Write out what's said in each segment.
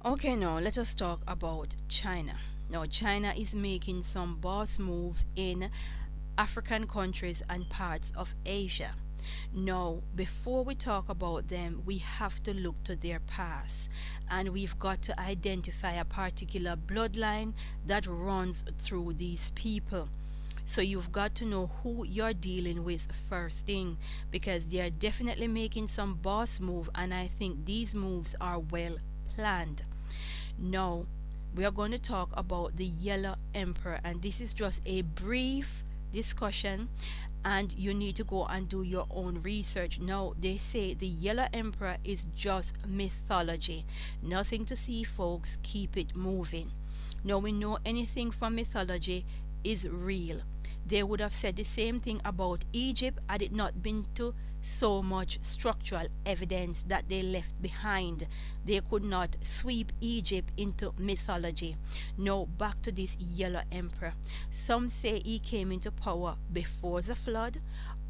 Okay, now let us talk about China. Now, China is making some boss moves in African countries and parts of Asia. Now, before we talk about them, we have to look to their past, and we've got to identify a particular bloodline that runs through these people. So you've got to know who you're dealing with first thing, because they are definitely making some boss move, and I think these moves are well planned. Now, we are going to talk about the Yellow Emperor, and this is just a brief discussion, and you need to go and do your own research. Now, they say the Yellow Emperor is just mythology. Nothing to see, folks. Keep it moving. Now, we know anything from mythology is real. They would have said the same thing about Egypt had it not been to so much structural evidence that they left behind. They could not sweep Egypt into mythology. Now, back to this Yellow Emperor. Some say he came into power before the flood,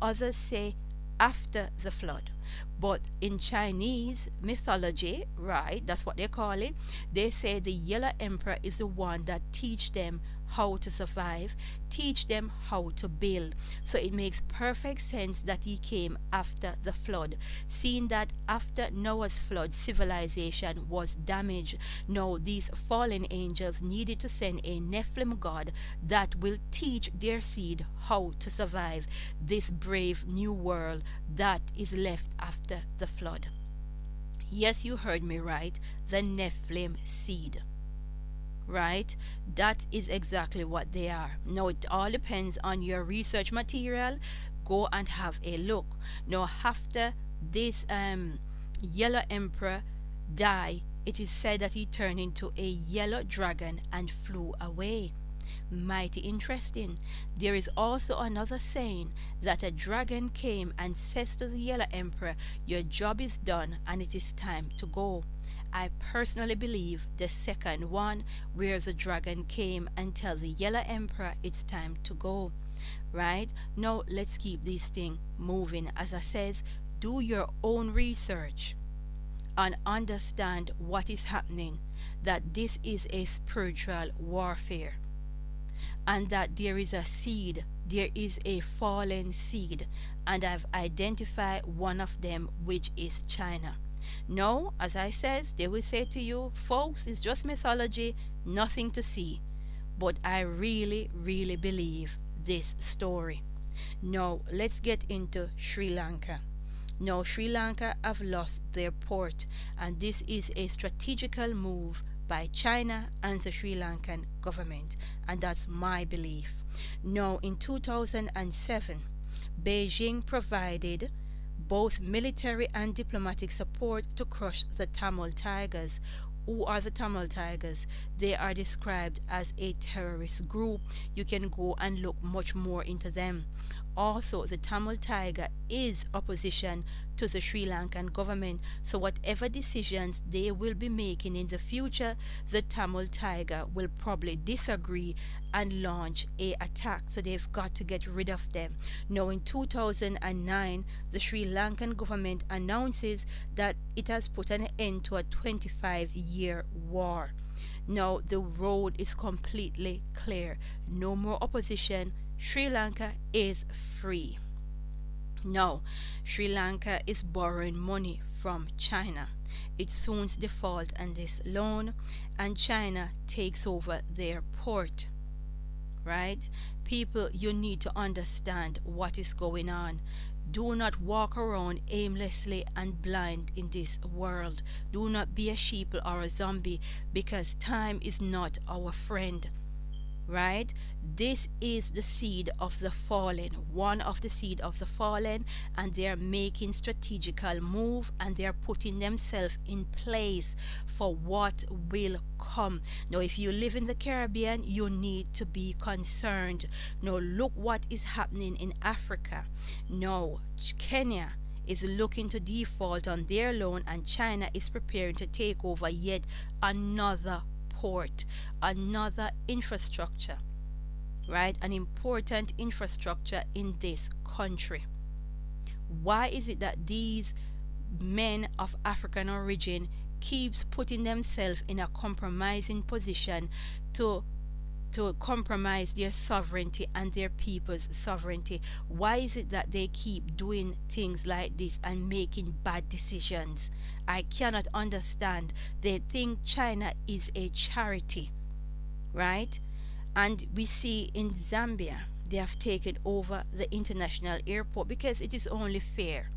others say after the flood. But in Chinese mythology, right, that's what they call it, they say the Yellow Emperor is the one that teach them how to survive, teach them how to build. So it makes perfect sense that he came after the flood, seeing that after Noah's flood, civilization was damaged. Now, these fallen angels needed to send a Nephilim god that will teach their seed how to survive this brave new world that is left after the flood. Yes, you heard me right. The Nephilim seed, right? That is exactly what they are. Now, it all depends on your research material. Go and have a look. Now, after this Yellow Emperor died, it is said that he turned into a yellow dragon and flew away. Mighty interesting. There is also another saying that a dragon came and says to the Yellow Emperor, your job is done and it is time to go. I personally believe the second one, where the dragon came and tell the Yellow Emperor it's time to go. Right? Now let's keep this thing moving. As I says, do your own research and understand what is happening. That this is a spiritual warfare, and that there is a seed, there is a fallen seed, and I've identified one of them, which is China. No, as I says, they will say to you, folks, it's just mythology, nothing to see. But I really, really believe this story. Now, let's get into Sri Lanka. Now, Sri Lanka have lost their port, and this is a strategical move by China and the Sri Lankan government, and that's my belief. Now, in 2007, Beijing provided both military and diplomatic support to crush the Tamil Tigers. Who are the Tamil Tigers? They are described as a terrorist group. You can go and look much more into them. Also, the Tamil Tiger is opposition to the Sri Lankan government. So whatever decisions they will be making in the future, the Tamil Tiger will probably disagree and launch a attack. So they've got to get rid of them. Now, in 2009, the Sri Lankan government announces that it has put an end to a 25-year war. Now the road is completely clear. No more opposition. Sri Lanka is free. Now, Sri Lanka is borrowing money from China. It soon default on this loan, and China takes over their port. Right? People, you need to understand what is going on. Do not walk around aimlessly and blind in this world. Do not be a sheep or a zombie, because time is not our friend. Right? This is the seed of the fallen, one of the seed of the fallen, and they are making strategical move, and they are putting themselves in place for what will come. Now, if you live in the Caribbean, you need to be concerned. Now, look what is happening in Africa. Now, Kenya is looking to default on their loan, and China is preparing to take over yet another port, another infrastructure, right? An important infrastructure in this country. Why is it that these men of African origin keeps putting themselves in a compromising position to compromise their sovereignty and their people's sovereignty? Why is it that they keep doing things like this and making bad decisions? I cannot understand. They think China is a charity, right? And we see in Zambia, they have taken over the international airport because it is only fair.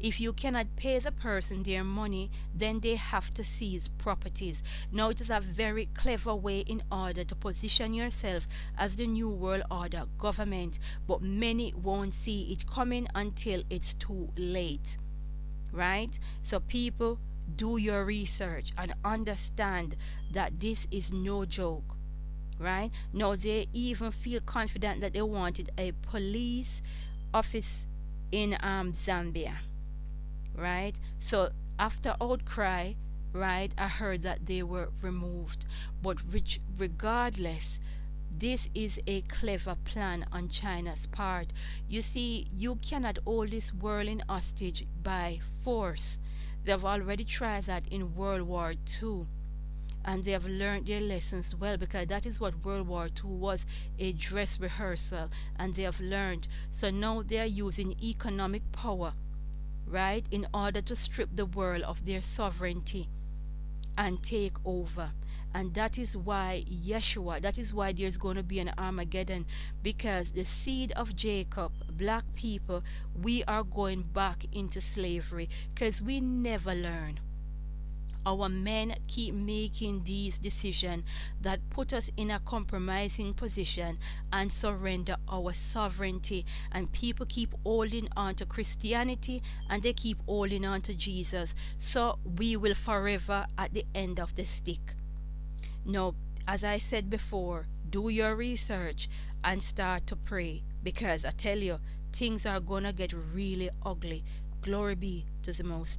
If you cannot pay the person their money, then they have to seize properties. Now, it is a very clever way in order to position yourself as the New World Order government, but many won't see it coming until it's too late, right? So, people, do your research and understand that this is no joke, right? Now, they even feel confident that they wanted a police office in Zambia, right? So after outcry, right, I heard that they were removed. But regardless, this is a clever plan on China's part. You see, you cannot hold this world in hostage by force. They've already tried that in World War II, and they have learned their lessons well, because that is what World War II was, a dress rehearsal, and they have learned. So now they are using economic power, right, in order to strip the world of their sovereignty and take over. And that is why Yeshua, that is why there's going to be an Armageddon, because the seed of Jacob, black people, we are going back into slavery because we never learn. Our men keep making these decisions that put us in a compromising position and surrender our sovereignty. And people keep holding on to Christianity and they keep holding on to Jesus. So we will forever at the end of the stick. Now, as I said before, do your research and start to pray, because I tell you, things are gonna get really ugly. Glory be to the Most